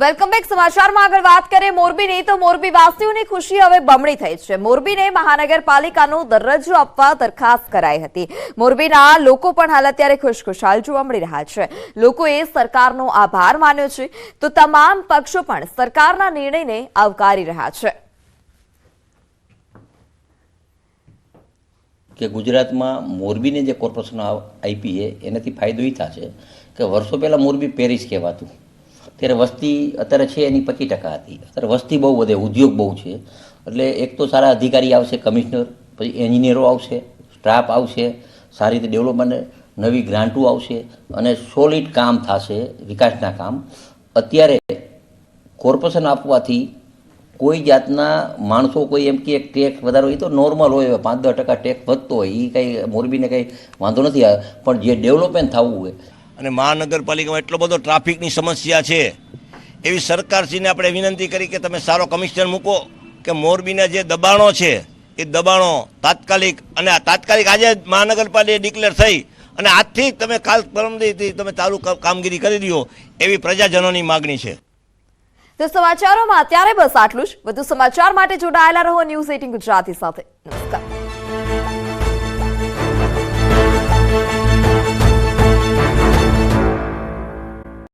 Welcome back સમાચારમાં આગળ વાત કરીએ મોરબીની તો મોરબી વાસીઓની ખુશી હવે બમણી થઈ છે। મોરબીને મહાનગરપાલિકાનો દરજ્જો આપવા દરખાસ્ત કરાઈ હતી। મોરબીના લોકો પણ હાલ અત્યારે ખુશખુશાલ જોવા મળી રહ્યા છે। લોકોએ સરકારનો આભાર માન્યો છે તો તમામ પક્ષો પણ સરકારના નિર્ણયને આવકારી રહ્યા છે। કે ગુજરાતમાં મોરબીને જે કોર્પોરેશન આપી છે એનાથી ફાયદો એ થશે કે વર્ષો પહેલાં મોરબી પેરિસ કહેવાતું, ત્યારે વસ્તી અત્યારે છે એની 25% હતી, અત્યારે વસ્તી બહુ વધે, ઉદ્યોગ બહુ છે, એટલે એક તો સારા અધિકારી આવશે, કમિશનર, પછી એન્જિનિયરો આવશે, સ્ટાફ આવશે, સારી રીતે ડેવલપમેન્ટ, નવી ગ્રાન્ટો આવશે અને સોલિડ કામ થશે, વિકાસના કામ। અત્યારે કોર્પોરેશન આપવાથી કોઈ જાતના માણસો કોઈ એમ કે ટેક્સ વધારો એ તો નોર્મલ હોય, 5-10% ટેક્સ વધતો હોય, એ કંઈ મોરબીને કંઈ વાંધો નથી આવે, પણ જે ડેવલપમેન્ટ થવું હોય અને મહાનગરપાલિકામાં એટલો બધો ટ્રાફિકની સમસ્યા છે, એવી સરકારશ્રીને આપણે વિનંતી કરી કે તમે સારો કમિશનર મૂકો કે મોરબીના જે દબાણો છે એ દબાણો તાત્કાલિક આજે મહાનગરપાલિકા ડિક્લેર થઈ અને આજથી તમે કાલ પરમદીથી તમે ચાલુ કામગીરી કરી દો એવી પ્રજાજનોની માગણી છે। તો સમાચારોમાં અત્યારે બસ આટલું જ। વધુ સમાચાર માટે જોડાયેલા રહો ન્યૂઝ 18 ગુજરાતી સાથે।